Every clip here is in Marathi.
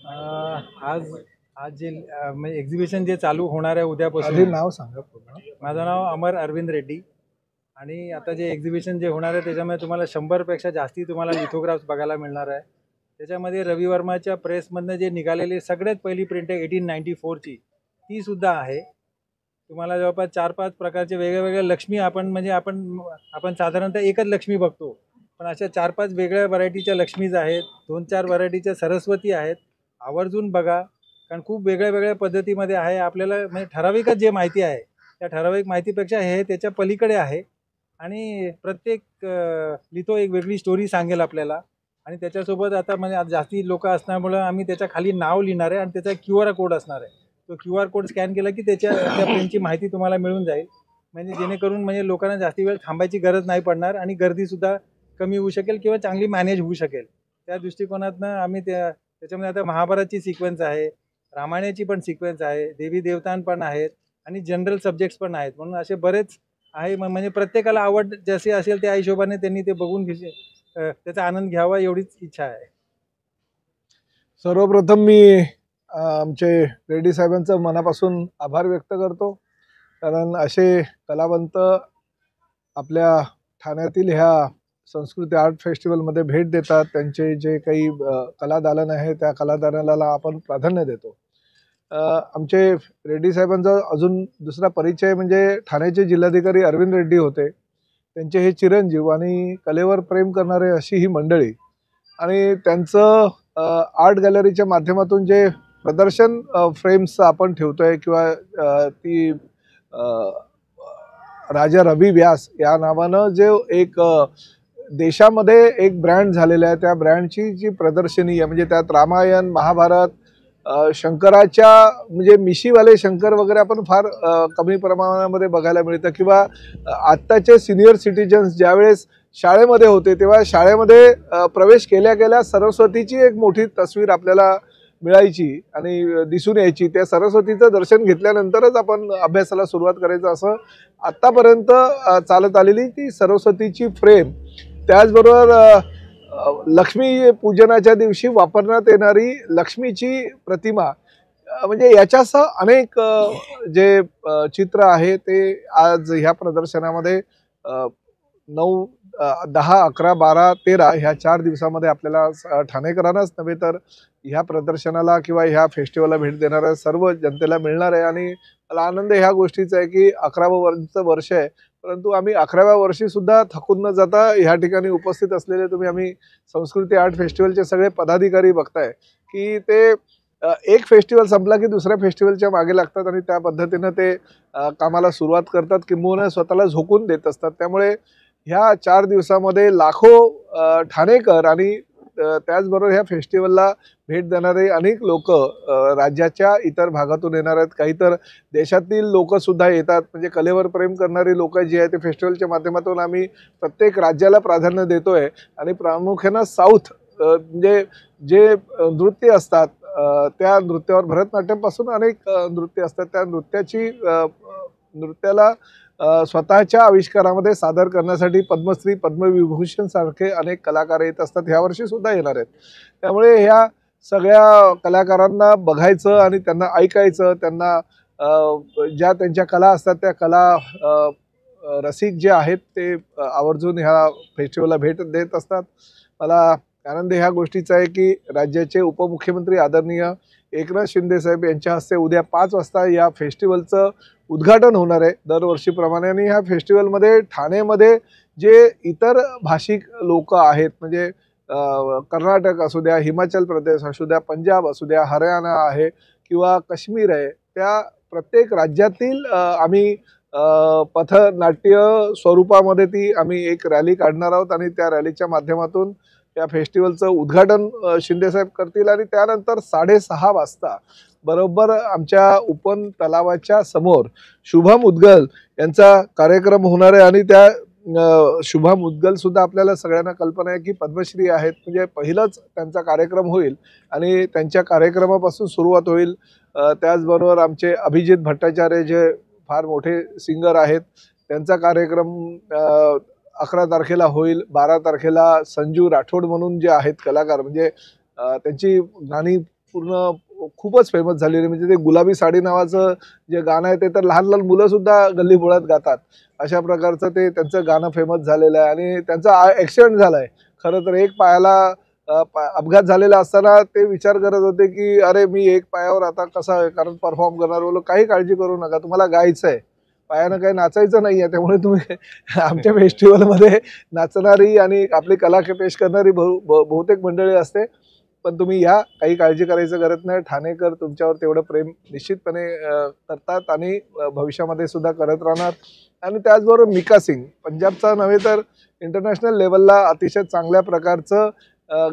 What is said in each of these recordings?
आज आज जे म्हणजे एक्झिबिशन जे चालू होणार आहे आधी उद्यापासून. नाव सांगा पूर्ण. माझं नाव अमर अरविंद रेड्डी आणि आता जे एक्झिबिशन जे होणार आहे त्याच्यामध्ये तुम्हाला 100पेक्षा जास्ती तुम्हाला लिथोग्राफ्स बघायला मिळणार आहे. त्याच्यामध्ये रवी वर्माच्या प्रेसमधनं जे निघालेली सगळ्यात पहिली प्रिंट आहे 1894ची, ती सुद्धा आहे. तुम्हाला जवळपास 4-5 प्रकारचे वेगळ्या लक्ष्मी आपण साधारणतः एकच लक्ष्मी बघतो, पण अशा 4-5 वेगळ्या व्हरायटीच्या लक्ष्मीज आहेत. 2-4 व्हरायटीच्या सरस्वती आहेत. आवर्जून बघा, कारण खूप वेगळ्या पद्धतीमध्ये आहे. आपल्याला म्हणजे ठराविकच जे माहिती आहे त्या ठराविक माहितीपेक्षा हे त्याच्या पलीकडे आहे आणि प्रत्येक लिथो एक वेगळी स्टोरी सांगेल आपल्याला. आणि त्याच्यासोबत आता म्हणजे आज जास्ती लोक असल्यामुळं आम्ही त्याच्या खाली नाव लिहिणार आहे आणि त्याचा QR कोड असणार आहे. तो QR कोड स्कॅन केला की त्या प्रिंटची माहिती तुम्हाला मिळून जाईल, म्हणजे जेणेकरून म्हणजे लोकांना जास्ती वेळ थांबायची गरज नाही पडणार आणि गर्दीसुद्धा कमी होऊ शकेल किंवा चांगली मॅनेज होऊ शकेल. त्या दृष्टिकोनातनं आम्ही त्याच्यामध्ये आता महाभारतची सिक्वेन्स आहे, रामायणाची पण सिक्वेन्स आहे, देवी देवतान पण आहेत आणि जनरल सब्जेक्ट्स पण आहेत. म्हणून असे बरेच आहे. म्हणजे प्रत्येकाला आवड जशी असेल त्या हिशोबाने त्यांनी ते बघून त्याचा आनंद घ्यावा एवढीच इच्छा आहे. सर्वप्रथम मी आमचे रेड्डी साहेबांचं मनापासून आभार व्यक्त करतो, कारण असे कलावंत आपल्या ठाण्यातील ह्या संस्कृती आर्ट फेस्टिवलमध्ये भेट देतात. त्यांचे जे काही कलादालन आहे त्या कलादालनाला आपण प्राधान्य देतो. आमचे रेड्डी साहेबांचा अजून दुसरा परिचय म्हणजे ठाण्याचे जिल्हाधिकारी अरविंद रेड्डी होते. त्यांचे हे चिरंजीव आणि कलेवर प्रेम करणारे अशी ही मंडळी, आणि त्यांचं आर्ट गॅलरीच्या माध्यमातून जे प्रदर्शन फ्रेम्स आपण ठेवतोय किंवा ती राजा रवी व्यास या नावानं जे एक देशामध्ये एक ब्रँड झालेला आहे, त्या ब्रँडची जी प्रदर्शनी आहे म्हणजे त्यात रामायण, महाभारत, शंकराच्या म्हणजे मिशीवाले शंकर वगैरे आपण फार कमी प्रमाणामध्ये बघायला मिळतं. किंवा आत्ताचे सिनियर सिटीजन्स ज्यावेळेस शाळेमध्ये होते तेव्हा शाळेमध्ये प्रवेश केल्या सरस्वतीची एक मोठी तस्वीर आपल्याला मिळायची आणि दिसून यायची. त्या सरस्वतीचं दर्शन घेतल्यानंतरच आपण अभ्यासाला सुरुवात करायचं, असं आत्तापर्यंत चालत आलेली ती सरस्वतीची फ्रेम. त्याचबरोबर लक्ष्मी पूजनाच्या दिवशी वापरण्यात येणारी लक्ष्मीची प्रतिमा, म्हणजे याच्यासह अनेक जे चित्र आहे ते आज ह्या प्रदर्शनामध्ये 9, 10, 11, 12, 13 ह्या 4 दिवसामध्ये आपल्याला ठाणेकरांनाच नव्हे तर ह्या प्रदर्शनाला किंवा ह्या फेस्टिवलला भेट देणाऱ्या सर्व जनतेला मिळणार आहे. आणि मला आनंद ह्या गोष्टीचा आहे की 11वं वर्ष आहे, परंतु आम्ही 11व्या वर्षी सुद्धा थकून न जाता ह्या ठिकाणी उपस्थित असलेले आम्ही संस्कृती आर्ट फेस्टिवलचे सगळे पदाधिकारी बघताय की ते एक फेस्टिवल संपला की दुसऱ्या फेस्टिवलच्या मागे लागतात आणि त्या पद्धतीनं ते कामाला सुरुवात करतात, किंबहुना स्वतःला झोकून देत असतात. त्यामुळे ह्या 4 दिवसामध्ये लाखो ठाणेकर आणि त्याचबरोबर ह्या फेस्टिवलला भेट देणारे अनेक लोक राज्याच्या इतर भागातून येणार आहेत. काही तर देशातील लोकसुद्धा येतात. म्हणजे कलेवर प्रेम करणारी लोक जी आहेत ते फेस्टिवलच्या माध्यमातून आम्ही प्रत्येक राज्याला प्राधान्य देतोय. आणि प्रामुख्यानं साऊथ म्हणजे जे नृत्य असतात त्या नृत्यावर भरतनाट्यमपासून अनेक नृत्य असतात, त्या नृत्याला स्वतःच्या आविष्कारामध्ये सादर करण्यासाठी पद्मश्री, पद्मविभूषण सारखे अनेक कलाकार येत असतात. ह्या वर्षी सुद्धा येणार आहेत. त्यामुळे ह्या सगळ्या कलाकारांना बघायचं आणि त्यांना ऐकायचं, त्यांना ज्या त्यांच्या कला असतात त्या कला रसिक जे आहेत ते आवर्जून ह्या फेस्टिवलला भेट देत असतात. मला आनंद ह्या गोष्टीचा आहे की राज्याचे उपमुख्यमंत्री आदरणीय एकनाथ शिंदे साहेब यांच्या हस्ते उद्या 5 वाजता या फेस्टिवलचं उद्घाटन होणार आहे दरवर्षीप्रमाणे. आणि ह्या फेस्टिवलमध्ये ठाणेमध्ये जे इतर भाषिक लोक आहेत म्हणजे कर्नाटक असू द्या, हिमाचल प्रदेश असू द्या, पंजाब असू द्या, हरियाणा आहे किंवा काश्मीर आहे, त्या प्रत्येक राज्यातील आम्ही पथनाट्य स्वरूपामध्ये ती आम्ही एक रॅली काढणार आहोत आणि त्या रॅलीच्या माध्यमातून या फेस्टिवलचं उद्घाटन शिंदेसाहेब करतील. आणि त्यानंतर 6:30 वाजता बरोबर आमच्या उपवन तलावाच्या समोर शुभम उद्गल यांचा कार्यक्रम होणार आहे. आणि त्या शुभम उद्गल सुद्धा आपल्याला सगळ्यांना कल्पना आहे की पद्मश्री आहेत, म्हणजे पहिलाच त्यांचा कार्यक्रम होईल आणि त्यांच्या कार्यक्रमापासून सुरुवात होईल. त्याचबरोबर आमचे अभिजित भट्टाचार्य जे फार मोठे सिंगर आहेत त्यांचा कार्यक्रम 11 तारखेला होईल. 12 तारखेला संजू राठोड म्हणून जे आहेत कलाकार, म्हणजे त्यांची गाणी पूर्ण खूपच फेमस झालेली. म्हणजे ते गुलाबी साडी नावाचं जे गाणं आहे ते तर लहान लहान मुलं सुद्धा गल्लीबोळात गातात. अशा प्रकारचं ते त्यांचं गाणं फेमस झालेलं आहे आणि त्यांचा ॲक्सिडेंट झाला आहे. खरं तर एक पायाला अपघात झालेला असताना ते विचार करत होते की अरे मी एक पायावर आता कसा, कारण परफॉर्म करणार. बोललो काही काळजी करू नका, तुम्हाला गायचं आहे, पायानं काही नाचायचं नाही आहे. त्यामुळे तुम्ही आमच्या फेस्टिवलमध्ये नाचणारी आणि आपली कला पेश करणारी बहुतेक मंडळी असते, पण तुम्ही या, काही काळजी करायचं गरज नाही. ठाणेकर तुमच्यावर तेवढं प्रेम निश्चितपणे करतात आणि भविष्यामध्ये सुद्धा करत राहणार. आणि त्याचबरोबर मिका सिंग, पंजाबचा नव्हे तर इंटरनॅशनल लेवलला अतिशय चांगल्या प्रकारचं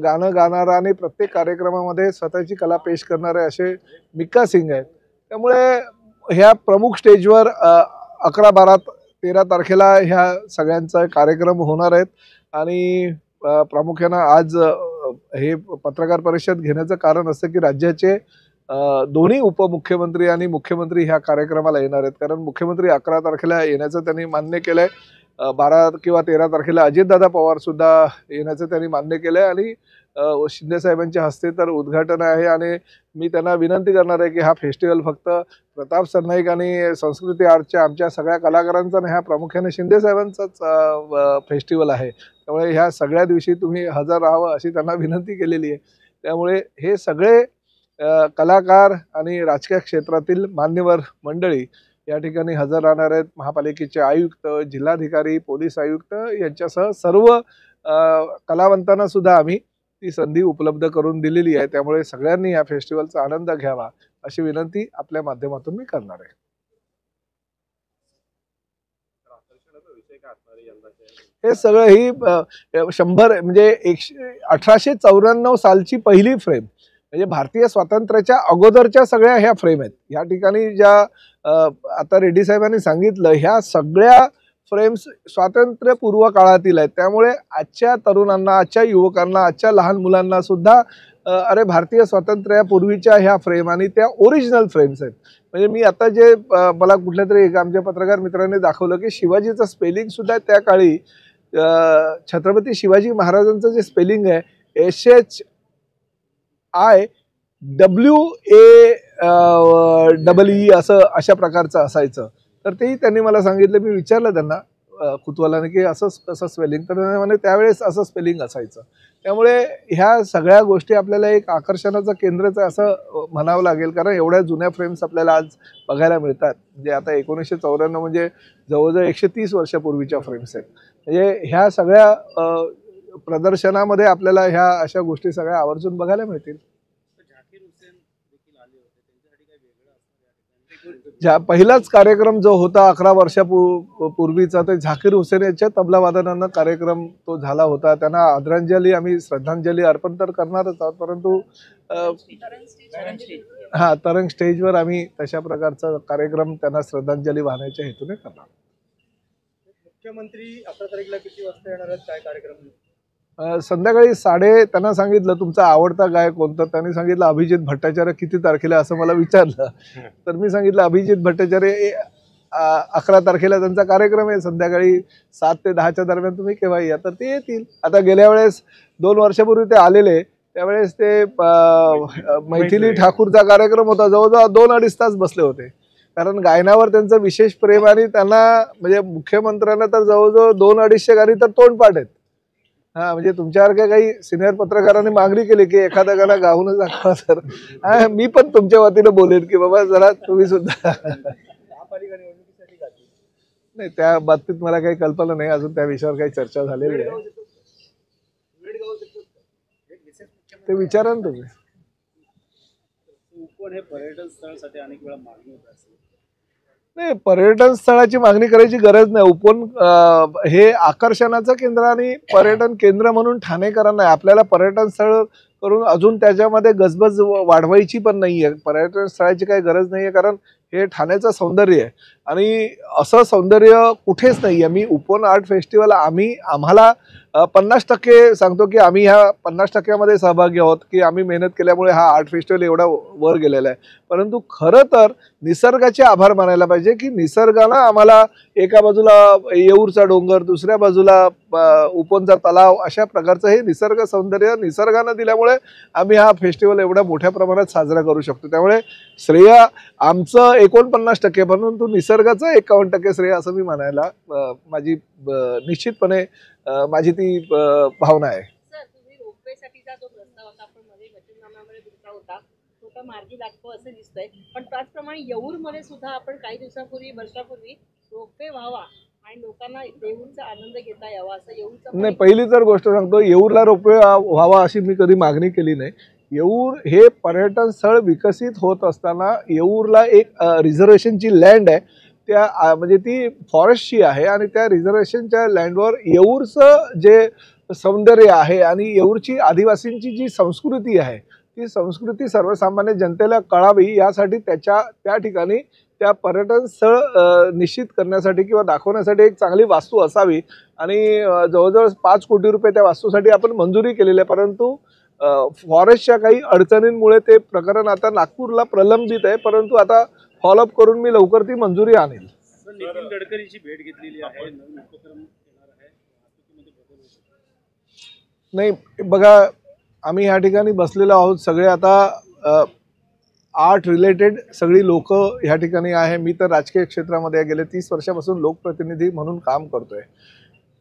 गाणं गाणारा आणि प्रत्येक कार्यक्रमामध्ये स्वतःची कला पेश करणारे असे मिका सिंग आहेत. त्यामुळे ह्या प्रमुख स्टेजवर 11, 12, 13 तारखेला ह्या सगळ्यांचा कार्यक्रम होणार आहेत. आणि प्रामुख्यानं आज हे पत्रकार परिषद घेण्याचं कारण असं की राज्याचे दोन्ही उपमुख्यमंत्री आणि मुख्यमंत्री ह्या कार्यक्रमाला येणार आहेत. कारण मुख्यमंत्री 11 तारखेला येण्याचं त्यांनी मान्य केलं आहे. 12 किंवा 13 तारखेला अजितदादा पवार सुद्धा येण्याचं त्यांनी मान्य केलं आहे. आणि शिंदेसाहेबांच्या हस्ते तर उद्घाटन आहे. आणि मी त्यांना विनंती करणार आहे की हा फेस्टिवल फक्त प्रताप सरनाईक आणि संस्कृती आर्टच्या आमच्या सगळ्या कलाकारांचा नाही, हा प्रामुख्याने शिंदेसाहेबांचाच फेस्टिवल आहे. त्यामुळे ह्या सगळ्या दिवशी तुम्ही हजर राहावं अशी त्यांना विनंती केलेली आहे. त्यामुळे हे सगळे कलाकार आणि राजकीय क्षेत्रातील मान्यवर मंडळी या ठिकाणी हजर राहणार आहेत. महापालिकेचे आयुक्त, जिल्हाधिकारी, पोलीस आयुक्त यांच्यासह सर्व कलावंतांना सुद्धा आम्ही ती संधी उपलब्ध करून दिलेली आहे. त्यामुळे सगळ्यांनी या फेस्टिवलचा आनंद घ्यावा अशी विनंती आपल्या माध्यमातून मी करणार आहे. हे सगळं ही 100 म्हणजे 1894 सालची पहिली फ्रेम, म्हणजे भारतीय स्वातंत्र्याच्या अगोदरच्या सगळ्या ह्या फ्रेम आहेत. या ठिकाणी ज्या आता रेड्डी साहेबांनी सांगितलं, ह्या सगळ्या फ्रेम्स स्वातंत्र्यपूर्व काळातील आहेत. त्यामुळे आजच्या तरुणांना, आजच्या युवकांना, आजच्या लहान मुलांना सुद्धा अरे भारतीय स्वातंत्र्यापूर्वीच्या ह्या फ्रेम आणि त्या ओरिजिनल फ्रेम्स आहेत. म्हणजे मी आता जे मला कुठल्या तरी एका आमच्या पत्रकार मित्रांनी दाखवलं की शिवाजीचं स्पेलिंग सुद्धा त्या काळी छत्रपती शिवाजी महाराजांचं जे स्पेलिंग आहे SHIWAEE असं अशा प्रकारचं असायचं. तर तेही त्यांनी मला सांगितलं. मी विचारलं त्यांना कुतूहलाने की असं कसं स्पेलिंग, तर म्हणजे त्यावेळेस असं स्पेलिंग असायचं. त्यामुळे ह्या सगळ्या गोष्टी आपल्याला एक आकर्षणाचं केंद्रच असं म्हणावं लागेल. कारण एवढ्या जुन्या फ्रेम्स आपल्याला आज बघायला मिळतात. म्हणजे आता 1994 म्हणजे जवळजवळ 130 वर्षापूर्वीच्या फ्रेम्स आहेत. म्हणजे ह्या सगळ्या प्रदर्शनामध्ये आपल्याला ह्या अशा गोष्टी सगळ्या आवर्जून बघायला मिळतील. पहिलाच कार्यक्रम जो होता 11 वर्षापूर्वीचा, ते झाकीर हुसेन यांच्या तबला वादनानं कार्यक्रम तो झाला होता. त्यांना आदरांजली, आम्ही श्रद्धांजली अर्पण तर करणारच आहोत, परंतु तरंग स्टेजवर आम्ही तशा प्रकारचा कार्यक्रम त्यांना श्रद्धांजली वाहण्याच्या हेतूने करणार. मुख्यमंत्री 11 तारखेला किती वाजता येणार आहेत, काय कार्यक्रम? संध्याकाळी त्यांना सांगितलं तुमचा आवडता गायक कोणता, त्यांनी सांगितलं अभिजित भट्टाचार्य. किती तारखेला असं मला विचारलं, तर मी सांगितलं अभिजित भट्टाचार्य 11 तारखेला त्यांचा कार्यक्रम आहे. संध्याकाळी 7 ते 10च्या दरम्यान तुम्ही केव्हा या, तर ते येतील. आता गेल्या वेळेस 2 वर्षापूर्वी ते आलेले, त्यावेळेस ते मैथिली ठाकूरचा कार्यक्रम होता. जवळजवळ 2-2.5 तास बसले होते. कारण गायनावर त्यांचं विशेष प्रेम आणि त्यांना म्हणजे मुख्यमंत्र्यांना तर जवळजवळ 200-250 गाणी तर तोंडपाठ आहेत. म्हणजे तुमच्यासारख्या काही सिनियर पत्रकारांनी मागणी केली की एखादा गाणं गाऊनच दाखवा. तर मी पण तुमच्या वतीने बोलेन की बाबा जरा तुम्ही सुद्धा. नाही, त्या बाबतीत मला काही कल्पना नाही, अजून त्या विषयावर काही चर्चा झालेली आहे. ते विचारा ना तुम्ही. हे पर्यटन स्थळासाठी अनेक वेळा मागणी होत असेल. नाही, पर्यटन स्थळाची मागणी करायची गरज नाही. उपवन हे आकर्षणाचं केंद्र आणि पर्यटन केंद्र म्हणून ठाणेकरांना आहे. आपल्याला पर्यटन स्थळ करून अजून त्याच्यामध्ये गजबज वाढवायची पण नाही आहे. पर्यटन स्थळाची काही गरज नाही आहे, कारण हे ठाण्याचं सौंदर्य आहे आणि असं सौंदर्य कुठेच नाही आहे. मी उपवन आर्ट फेस्टिवल आम्हाला 50% सांगतो की आम्ही ह्या 50%मध्ये सहभागी आहोत, की आम्ही मेहनत केल्यामुळे हा आर्ट फेस्टिवल एवढा वर गेलेला आहे. परंतु खरं तर निसर्गाचे आभार मानायला पाहिजे की निसर्गानं आम्हाला एका बाजूला येऊरचा डोंगर, दुसऱ्या बाजूला उपनचा तलाव अशा प्रकारचं हे निसर्ग सौंदर्य निसर्गानं दिल्यामुळे आम्ही हा फेस्टिवल एवढ्या मोठ्या प्रमाणात साजरा करू शकतो. त्यामुळे श्रेय आमचं 49%, परंतु निसर्गाचं 51% श्रेय असं मी म्हणायला माझी निश्चितपणे माझी ती भावना आहे. सर, तुम्ही रोपवेसाठीचा जो प्रस्ताव आता आपण मध्ये वचननाम्यामध्ये दिला होता तो तर मार्गी लागतो असं दिसतंय, पण त्याचप्रमाणे येऊरमध्ये सुद्धा आपण काही वर्षापूर्वी रोपवे व्हावा आणि लोकांना देऊरचा आनंद घेता यावा असं येऊरचं नाही, पहिली तर गोष्ट सांगतो, येऊरला रोपवे व्हावा अशी मी कधी मागणी केली नाही. येऊर हे पर्यटन स्थळ विकसित होत असताना येऊरला एक रिझर्वेशनची लँड आहे, त्या म्हणजे ती फॉरेस्टची आहे आणि त्या रिझर्वेशनच्या लँडवर येऊरचं जे सौंदर्य आहे आणि येऊरची आदिवासींची जी संस्कृती आहे ती संस्कृती सर्वसामान्य जनतेला कळावी यासाठी त्या ठिकाणी त्या पर्यटन स्थळ निश्चित करण्यासाठी किंवा दाखवण्यासाठी एक चांगली वास्तू असावी आणि जवळजवळ 5 कोटी रुपये त्या वास्तूसाठी आपण मंजुरी केलेली आहे. परंतु फॉरेस्टच्या काही अडचणींमुळे ते प्रकरण आता नागपूरला प्रलंबित आहे, परंतु आता फॉलोअप करून मी लवकर ती मंजुरी आणेल. नितीन गडकरींची भेट घेतलेली आहे, नवीन उपक्रम येणार आहे, वाहतुकीमध्ये बदल होऊ शकतो. नाही बघा, आम्ही या ठिकाणी बसलेलो आहोत सगळे, आता आर्ट रिलेटेड सगळी लोक ह्या ठिकाणी आहे. मी तर राजकीय क्षेत्रामध्ये गेले 30 वर्षापासून लोकप्रतिनिधी म्हणून काम करतोय.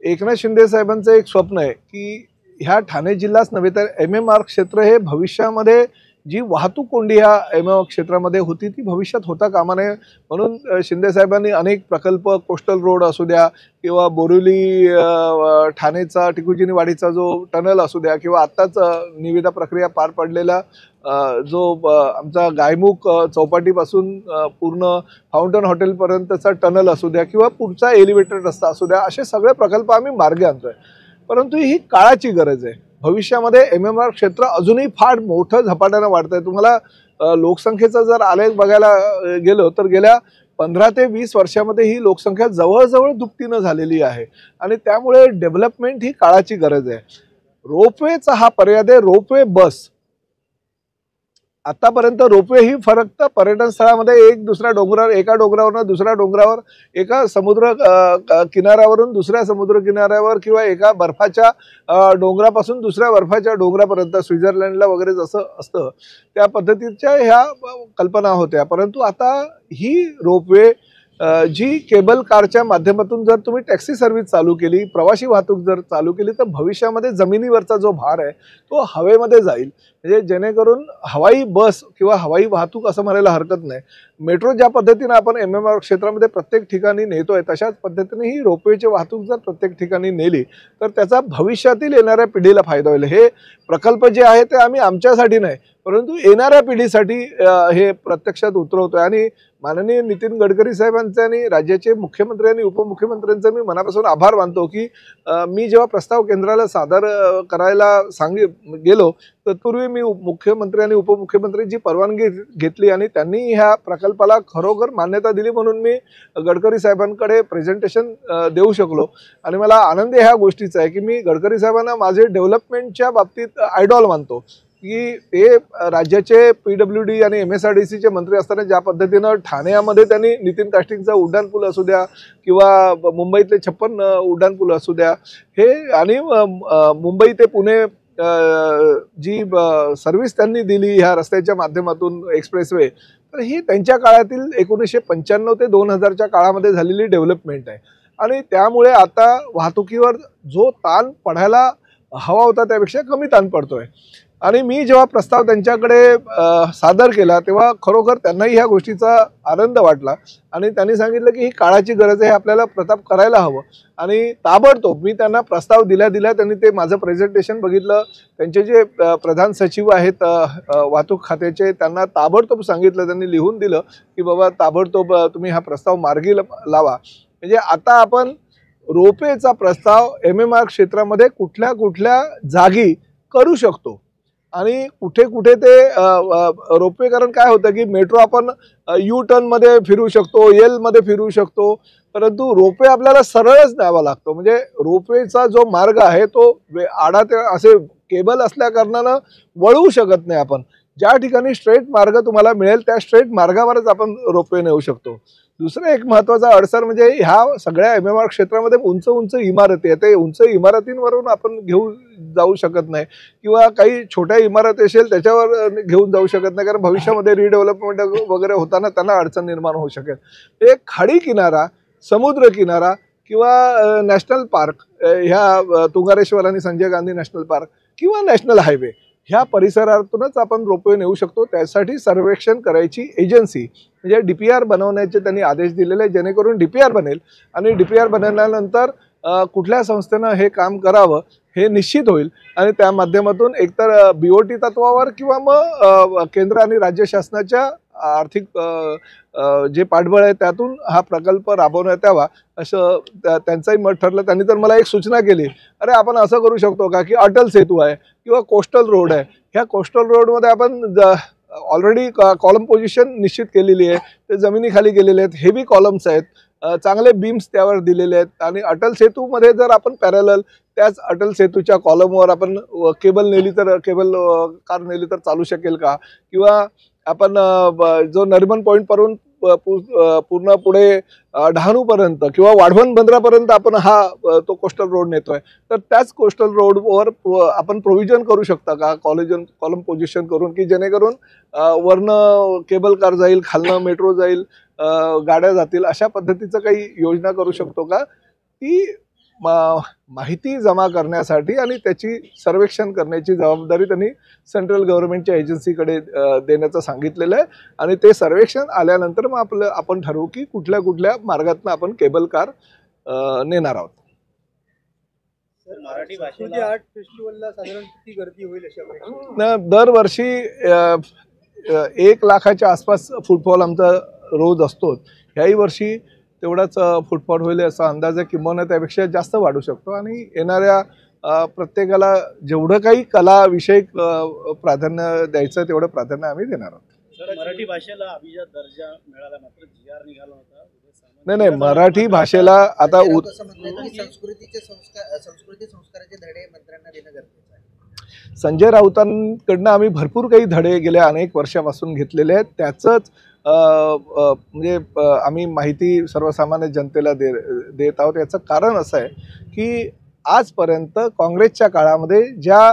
एकनाथ शिंदे साहेबांचं एक स्वप्न आहे की ह्या ठाणे जिल्हाच नव्हे तर MMR क्षेत्र हे भविष्यामध्ये जी वाहतूक कोंडी ह्या MMR क्षेत्रामध्ये होती ती भविष्यात होता कामा नये, म्हणून शिंदे साहेबांनी अनेक प्रकल्प, कोस्टल रोड असू द्या किंवा बोरिवली ठाणेचा टिकुजीनीवाडीचा जो टनल असू द्या किंवा आत्ताच निविदा प्रक्रिया पार पडलेला जो आमचा गायमुख चौपाटीपासून पूर्ण फाउंटन हॉटेलपर्यंतचा टनल असू द्या किंवा पुढचा एलिव्हेटेड रस्ता असू द्या, असे सगळे प्रकल्प आम्ही मार्गी आणतोय. परंतु ही काळाची गरज आहे. भविष्यामध्ये MMR क्षेत्र अजूनही फार मोठं झपाट्यानं वाढतंय. तुम्हाला लोकसंख्येचा जर आलेख बघायला गेलो तर गेल्या 15 ते 20 वर्षामध्ये ही लोकसंख्या जवळजवळ दुपटीनं झालेली आहे आणि त्यामुळे डेव्हलपमेंट ही काळाची गरज आहे. रोपवेचा हा पर्याय आहे. रोपवे बस आतापर्यंत रोपवे ही फक्त पर्यटन स्थळामध्ये एका डोंगरावरून दुसऱ्या डोंगरावर, एका समुद्र किनाऱ्यावरून दुसऱ्या समुद्र किनाऱ्यावर किंवा एका बर्फाच्या डोंगरापासून दुसऱ्या बर्फाच्या डोंगरापर्यंत स्वित्झर्लंडला वगैरे जसं असतं त्या पद्धतीच्या ह्या कल्पना होत्या. परंतु आता ही रोपवे जी केबल कारच्या माध्यमातून जर तुम्ही टॅक्सी सर्व्हिस चालू केली, प्रवासी वाहतूक जर चालू केली तर भविष्यामध्ये जमिनीवरचा जो भार आहे तो हवेमध्ये जाईल. म्हणजे जेणेकरून हवाई बस किंवा हवाई वाहतूक असं म्हणायला हरकत नाही. मेट्रो ज्या पद्धतीने आपण MMR क्षेत्रामध्ये प्रत्येक ठिकाणी नेतोय तशाच पद्धतीने ही रोपवेची वाहतूक जर प्रत्येक ठिकाणी नेली तर त्याचा भविष्यातील येणाऱ्या पिढीला फायदा होईल. हे प्रकल्प जे आहे ते आम्ही आमच्यासाठी नाही परंतु येणाऱ्या पिढीसाठी हे प्रत्यक्षात उतरवतोय आणि माननीय नितीन गडकरी साहेबांचे आणि राज्याचे मुख्यमंत्री आणि उपमुख्यमंत्र्यांचे मी मनापासून आभार मानतो की मी जेव्हा प्रस्ताव केंद्राला सादर करायला गेलो तत्पूर्वी मी मुख्यमंत्री आणि उपमुख्यमंत्र्यांची परवानगी घेतली आणि त्यांनी ह्या प्रकल्पाला खरोखर मान्यता दिली, म्हणून मी गडकरी साहेबांकडे प्रेझेंटेशन देऊ शकलो. आणि मला आनंद ह्या गोष्टीचा आहे की मी गडकरी साहेबांना माझे डेव्हलपमेंटच्या बाबतीत आयडॉल मानतो की ते राज्याचे PWD आणि MSRDCचे मंत्री असताना ज्या पद्धतीनं ठाण्यामध्ये त्यांनी नितीन कास्टिंगचा उड्डाणपूल असू द्या किंवा मुंबईतले 56 उड्डाणपूल असू द्या हे आणि मुंबई ते पुणे जी सर्व्हिस त्यांनी दिली ह्या रस्त्याच्या माध्यमातून एक्सप्रेसवे, तर ही त्यांच्या काळातील 1995 ते 2000च्या काळामध्ये झालेली डेव्हलपमेंट आहे. आणि त्यामुळे आता वाहतुकीवर जो ताण पडायला हवा होता त्यापेक्षा कमी ताण पडतोय. आणि मी जेव्हा प्रस्ताव त्यांच्याकडे सादर केला तेव्हा खरोखर त्यांनाही ह्या गोष्टीचा आनंद वाटला आणि त्यांनी सांगितलं की ही काळाची गरज आहे, आपल्याला प्रताप करायला हवं. आणि ताबडतोब मी त्यांना प्रस्ताव दिल्या त्यांनी ते माझं प्रेझेंटेशन बघितलं. त्यांचे जे प्रधान सचिव आहेत वाहतूक खात्याचे त्यांना ताबडतोब सांगितलं, त्यांनी लिहून दिलं की बाबा ताबडतोब तुम्ही हा प्रस्ताव मार्गी लावा. म्हणजे आता आपण रोपवेचा प्रस्ताव MMR क्षेत्रामध्ये कुठल्या कुठल्या जागी करू शकतो आणि कुठे कुठे ते रोपवे, कारण काय होतं की मेट्रो आपण U-टर्न मध्ये फिरू शकतो, L मध्ये फिरू शकतो, परंतु रोपवे आपल्याला सरळच न्यावा लागतो. म्हणजे रोपवेचा जो मार्ग आहे तो असे केबल असल्या कारणानं वळवू शकत नाही आपण ज्या ठिकाणी स्ट्रेट मार्ग तुम्हाला मिळेल त्या स्ट्रेट मार्गावरच आपण रोपवे नेऊ शकतो. दुसरं एक महत्त्वाचा अडसर म्हणजे ह्या सगळ्या MMR क्षेत्रामध्ये उंच उंच इमारती आहेत. ते उंच इमारतींवरून आपण घेऊन जाऊ शकत नाही किंवा काही छोट्या इमारती असेल त्याच्यावर घेऊन जाऊ शकत नाही, कारण भविष्यामध्ये रिडेव्हलपमेंट वगैरे होताना त्यांना अडचण निर्माण होऊ शकेल. एक खाडी किनारा, समुद्र किनारा किंवा नॅशनल पार्क, ह्या तुंगारेश्वर आणि संजय गांधी नॅशनल पार्क किंवा नॅशनल हायवे ह्या परिसरातूनच आपण रोपवे नेऊ शकतो. त्यासाठी सर्वेक्षण करायची एजन्सी म्हणजे DPR बनवण्याचे त्यांनी आदेश दिलेले आहे, जेणेकरून DPR बनेल आणि DPR बनवल्यानंतर कुठल्या संस्थेनं हे काम करावं हे निश्चित होईल आणि त्या माध्यमातून एकतर BOT तत्वावर किंवा मग केंद्र आणि राज्य शासनाच्या आर्थिक जे पाठबळ आहे त्यातून हा प्रकल्प राबवण्यात यावा असं त्यांचंही मत ठरलं. त्यांनी तर मला एक सूचना केली, अरे आपण असं करू शकतो का की अटल सेतू आहे किंवा कोस्टल रोड आहे, ह्या कोस्टल रोडमध्ये आपण ऑलरेडी कॉलम पोझिशन निश्चित केलेली आहे, ते जमिनीखाली गेलेले आहेत, हेवी कॉलम्स आहेत, चांगले बीम्स त्यावर दिलेले आहेत आणि अटल सेतूमध्ये जर आपण पॅरलल त्याच अटल सेतूच्या कॉलमवर आपण केबल नेली तर कार नेली तर चालू शकेल का, किंवा आपण जो नरिमन पॉईंट पासून पूर्ण पुढे डहाणूपर्यंत किंवा वाढवण बंदरापर्यंत आपण तो कोस्टल रोड नेतोय, तर त्याच कोस्टल रोडवर आपण प्रोव्हिजन करू शकता का कॉलम पोझिशन करून, की जेणेकरून वरनं केबल कार जाईल, खालनं मेट्रो जाईल, गाड्या जातील, अशा पद्धतीचं काही योजना करू शकतो का. ती माहिती जमा करण्यासाठी आणि त्याची सर्वेक्षण करण्याची जबाबदारी त्यांनी सेंट्रल गव्हर्नमेंटच्या एजन्सीकडे देण्याचं सांगितलेलं आहे आणि ते सर्वेक्षण आल्यानंतर मग आपण ठरवू की कुठल्या कुठल्या मार्गातून आपण केबल कार नेणार आहोत. मराठी भाषेला आर्ट फेस्टिवलला साधारण किती गर्दी होईल अशा अपेक्षा? दरवर्षी 1 लाखाच्या आसपास फुटफॉल आमचा रोज असतो. ह्याही वर्षी तेवढाच फुटफॉल होईल असा अंदाज आहे, किंवा त्यापेक्षा जास्त वाढू शकतो आणि येणाऱ्या प्रत्येकाला जेवढं काही कला विषयक प्राधान्य द्यायचं तेवढं प्राधान्य आम्ही देणार आहोत. मराठी भाषेला अभिजात दर्जा मिळाला, मात्र GR निघाला होता. नाही, मराठी भाषेला आता संस्कृती संस्काराचे धडे मंत्र्यांना देणं गरजेचं आहे. संजय राऊतांकडनं आम्ही भरपूर काही धडे गेल्या अनेक वर्षापासून घेतलेले आहेत. त्याचंच म्हणजे आम्ही माहिती सर्वसामान्य जनतेला देत आहोत. याचं कारण असं आहे की आजपर्यंत काँग्रेसच्या काळामध्ये ज्या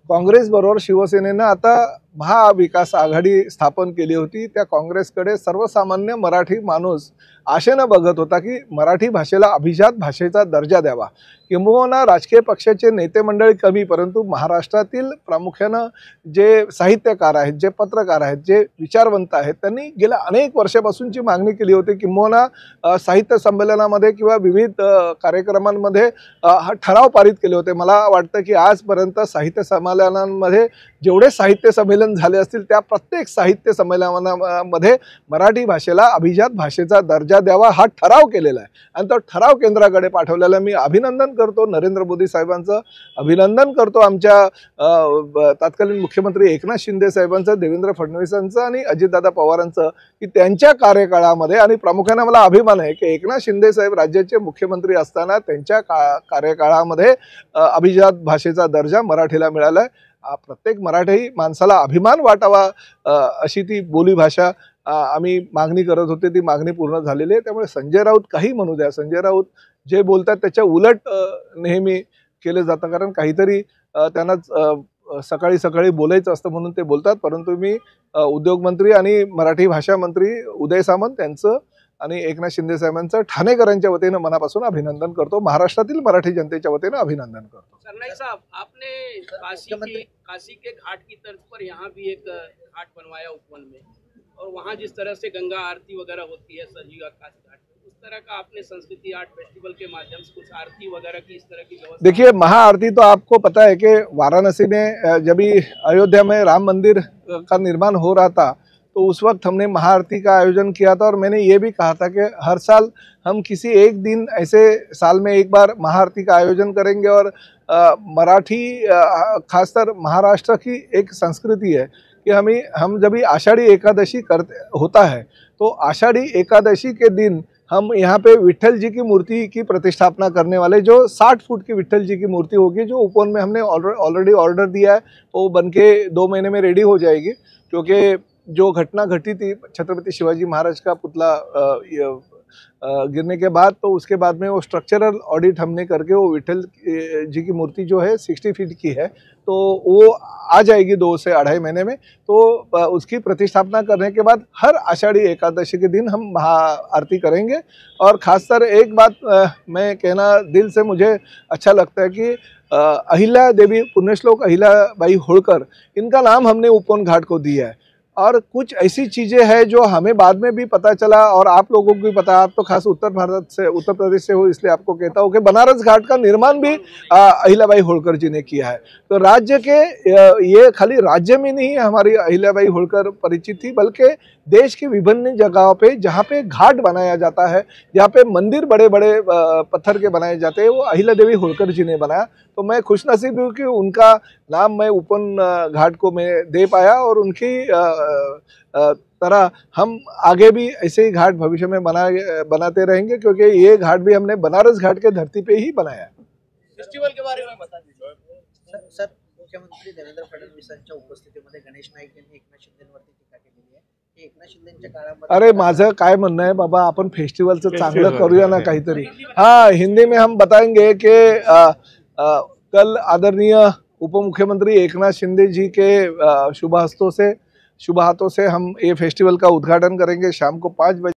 काँग्रेसबरोबर शिवसेनेनं आता महाविकास आघाडी स्थापन केली होती, त्या काँग्रेसकडे सर्वसामान्य मराठी माणूस आशेनं बघत होता की मराठी भाषेला अभिजात भाषेचा दर्जा द्यावा. किंबहुना राजकीय पक्षाचे नेते मंडळी कमी, परंतु महाराष्ट्रातील प्रामुख्यानं जे साहित्यकार आहेत, जे पत्रकार आहेत, जे विचारवंत आहेत, त्यांनी गेल्या अनेक वर्षापासूनची मागणी केली होती. किंबहुना साहित्य संमेलनामध्ये किंवा विविध कार्यक्रमांमध्ये हा ठराव पारित केले होते. मला वाटतं की आजपर्यंत साहित्य संमेलनांमध्ये जेवढे साहित्य संमेलन झाले असतील त्या प्रत्येक साहित्य संमेलनामध्ये मराठी भाषेला अभिजात भाषेचा दर्जा द्यावा हा ठराव केलेला आहे आणि तो ठराव केंद्राकडे पाठवलेला मी अभिनंदन करतो. नरेंद्र मोदी साहेबांचं अभिनंदन करतो, आमच्या तत्कालीन मुख्यमंत्री एकनाथ शिंदे साहेबांचं, देवेंद्र फडणवीसांचं आणि अजितदादा पवारांचं, की त्यांच्या कार्यकाळामध्ये, आणि प्रामुख्याने मला अभिमान आहे की एकनाथ शिंदे साहेब राज्याचे मुख्यमंत्री असताना त्यांच्या कार्यकाळामध्ये अभिजात भाषेचा दर्जा मराठीला मिळाला आहे. प्रत्येक मराठी माणसाला अभिमान वाटावा अशी ती बोलीभाषा आम्ही मागणी करत होते, ती मागणी पूर्ण झालेली आहे. त्यामुळे संजय राऊत काही म्हणू द्या, संजय राऊत जे बोलतात त्याच्या उलट नेहमी केलं जातं, कारण काहीतरी त्यांना सकाळी सकाळी बोलायचं असतं म्हणून ते बोलतात. परंतु मी उद्योगमंत्री आणि मराठी भाषा मंत्री उदय सामंत यांचं आणि एकनाथ शिंदे साहेबांचं ठाणेकरांच्या वतीनं मनापासून अभिनंदन करतो, महाराष्ट्रातील मराठी जनतेच्या वतीनं अभिनंदन करतो. सरनाईक साहब, आपने काशी के घाट की तर्ज पर यहाँ भी एक घाट बनवाया उपवन में, और वहाँ जिस तरह से गंगा आरती वगैरह होती है सजीवा काशी घाट पर, उस तरह का आपने संस्कृति आर्ट फेस्टिवल के माध्यम से कुछ आरती वगैरह की इस तरह की व्यवस्था? देखिए, महाआरती तो आपको पता है कि वाराणसी में जब भी अयोध्या में राम मंदिर का निर्माण हो रहा था तो उस वक्त हमने महाआरती का आयोजन किया था और मैंने ये भी कहा था कि हर साल हम किसी एक दिन ऐसे साल में एक बार महाआरती का आयोजन करेंगे। और मराठी खासकर महाराष्ट्र की एक संस्कृति है कि हम जब भी आषाढ़ी एकादशी होता है तो आषाढ़ी एकादशी के दिन हम यहाँ पे विट्ठल जी की मूर्ति की प्रतिष्ठापना करने वाले, जो 60 फुट की विट्ठल जी की मूर्ति होगी, जो उपवन में हमने ऑलरेडी ऑर्डर दिया है, वो बनके 2 महीने में रेडी हो जाएगी। क्योंकि जो घटना घटी थी छत्रपति शिवाजी महाराज का पुतला गिरने के बाद, तो उसके बाद में वो स्ट्रक्चरल ऑडिट हमने करके वो विट्ठल जी की मूर्ति जो है 60 फीट की है, तो वो आ जाएगी 2 से 2.5 महीने में। तो उसकी प्रतिष्ठापना करने के बाद हर आषाढ़ी एकादशी के दिन हम महाआरती करेंगे। और खासकर एक बात मैं कहना दिल से मुझे अच्छा लगता है कि अहिल्या देवी, पुण्यश्लोक अहिल्याबाई होळकर, इनका नाम हमने उपवन घाट को दिया है। और कुछ ऐसी चीज़ें हैं जो हमें बाद में भी पता चला, और आप लोगों को भी पता, आप तो खास उत्तर प्रदेश से हो, इसलिए आपको कहता हूँ कि बनारस घाट का निर्माण भी अहिल्याबाई होळकर जी ने किया है। तो राज्य के ये खाली राज्य में नहीं हमारी अहिल्याबाई होळकर परिचित थी, बल्कि देश की विभिन्न जगहों पे जहाँ पे घाट बनाया जाता है, जहाँ पे मंदिर बड़े बड़े पत्थर के बनाए जाते हैं, वो अहिल्या देवी होळकर जी ने बनाया। तो मैं खुशनसीब हूँ कि उनका नाम मैं उपवन घाट को मैं दे पाया, और उनकी तरह हम आगे भी ऐसे ही घाट भविष्य में बनाते रहेंगे, क्योंकि ये घाट भी हमने बनारस घाट के धरती पे ही बनाया है। फेस्टिवल के बारे में बता दीजिए। सर, मुख्यमंत्री देवेंद्र फडणवीसांच्या उपस्थितीमध्ये गणेश नाईक यांनी एकनाथ शिंदेवरती टीका केलेली आहे की एकनाथ शिंदेच्या काळामध्ये। अरे माझं काय म्हणणं आहे बाबा, आपण फेस्टिवलचं चांगलं करूया ना काहीतरी। हाँ, हिंदी में हम बताएंगे कि कल आदरणीय उप मुख्यमंत्री एकनाथ शिंदे जी के शुभ हाथों से हम ये फेस्टिवल का उद्घाटन करेंगे शाम को 5 बजे।